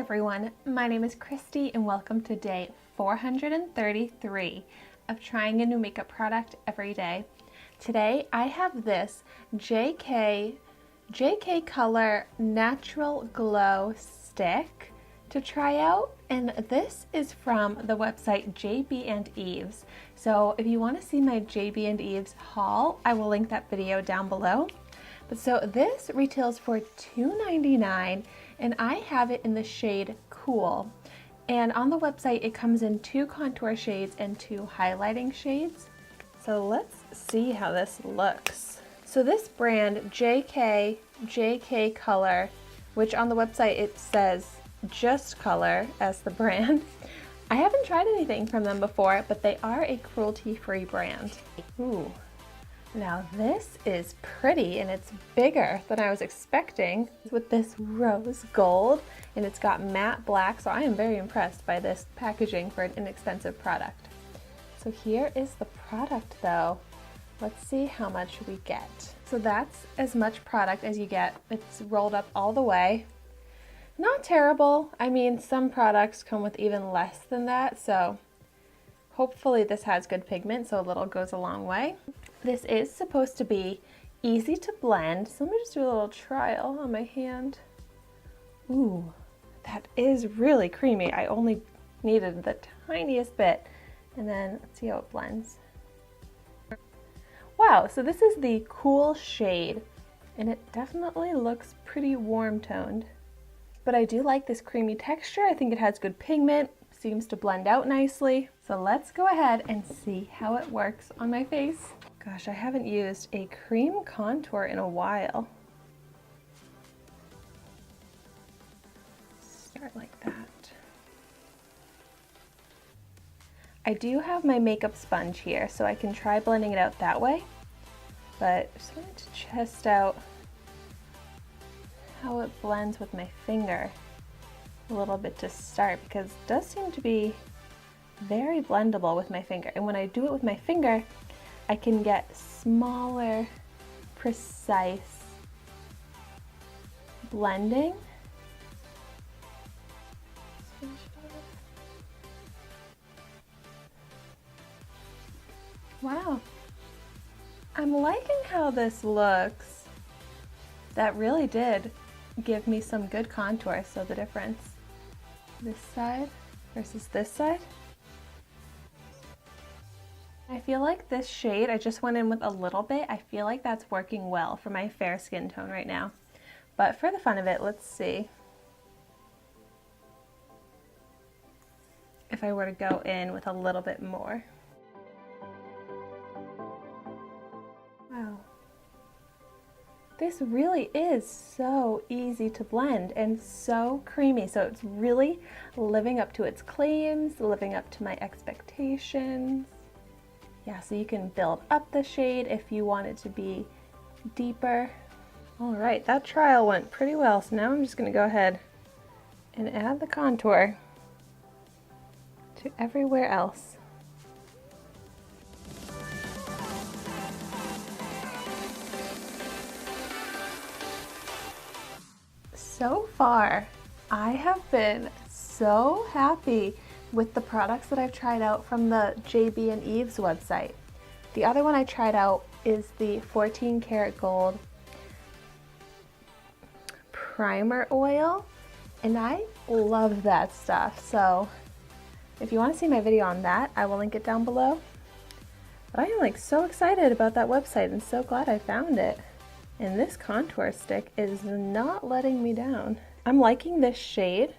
everyone, my name is Christy and welcome to day 433 of trying a new makeup product every day. Today I have this JK Kolour Natural Glow Stick to try out, and this is from the website jbeves. So if you want to see my jbeves haul, I will link that video down below. But so this retails for $2.99 and I have it in the shade Cool. And on the website it comes in 2 contour shades and 2 highlighting shades. So let's see how this looks. So this brand JK Kolour, which on the website it says just Kolour as the brand. I haven't tried anything from them before, but they are a cruelty-free brand. Ooh. Now this is pretty and it's bigger than I was expecting with this rose gold, and it's got matte black, so I am very impressed by this packaging for an inexpensive product. So here is the product though. Let's see how much we get. So that's as much product as you get. It's rolled up all the way. Not terrible. I mean, some products come with even less than that, so hopefully this has good pigment, so a little goes a long way. This is supposed to be easy to blend, so let me just do a little trial on my hand. Ooh, that is really creamy. I only needed the tiniest bit, and then let's see how it blends. Wow, so this is the Cool shade, and it definitely looks pretty warm toned. But I do like this creamy texture. I think it has good pigment, seems to blend out nicely. So let's go ahead and see how it works on my face. Gosh, I haven't used a cream contour in a while. Start like that. I do have my makeup sponge here, so I can try blending it out that way. But I just wanted to test out how it blends with my finger a little bit to start, because it does seem to be very blendable with my finger. And when I do it with my finger, I can get smaller, precise blending. Wow, I'm liking how this looks. That really did give me some good contour. So the difference, this side versus this side. I feel like this shade, I just went in with a little bit. I feel like that's working well for my fair skin tone right now. But for the fun of it, let's see if I were to go in with a little bit more. Wow. This really is so easy to blend and so creamy. So it's really living up to its claims, living up to my expectations. Yeah, so you can build up the shade if you want it to be deeper. All right, that trial went pretty well. So now I'm just gonna go ahead and add the contour to everywhere else. So far, I have been so happy with the products that I've tried out from the jbeves website. The other one I tried out is the 14 karat gold primer oil, and I love that stuff. So if you want to see my video on that, I will link it down below. But I am like so excited about that website and so glad I found it. And this contour stick is not letting me down. I'm liking this shade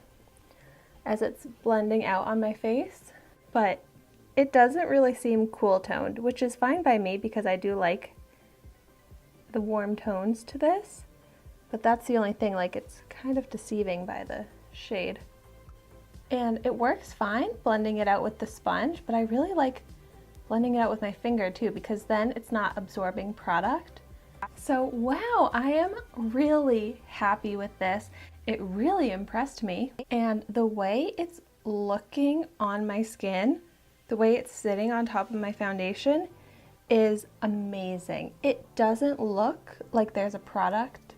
as it's blending out on my face, but it doesn't really seem cool toned, which is fine by me because I do like the warm tones to this. But that's the only thing, like it's kind of deceiving by the shade. And it works fine blending it out with the sponge, but I really like blending it out with my finger too, because then it's not absorbing product. So wow, I am really happy with this. It really impressed me, and the way it's looking on my skin, the way it's sitting on top of my foundation is amazing. It doesn't look like there's a product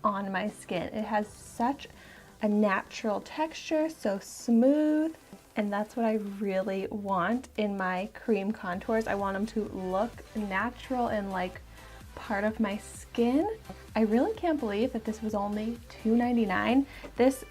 on my skin. It has such a natural texture, so smooth. And that's what I really want in my cream contours. I want them to look natural and like part of my skin. I really can't believe that this was only $2.99. This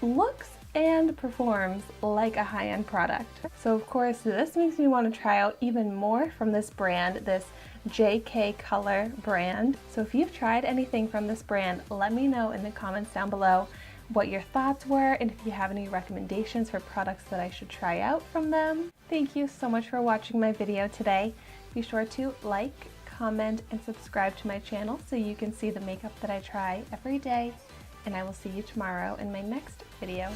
looks and performs like a high-end product. So of course, this makes me want to try out even more from this brand, this Kolour brand. So if you've tried anything from this brand, let me know in the comments down below what your thoughts were and if you have any recommendations for products that I should try out from them. Thank you so much for watching my video today. Be sure to like, comment, and subscribe to my channel so you can see the makeup that I try every day, and I will see you tomorrow in my next video.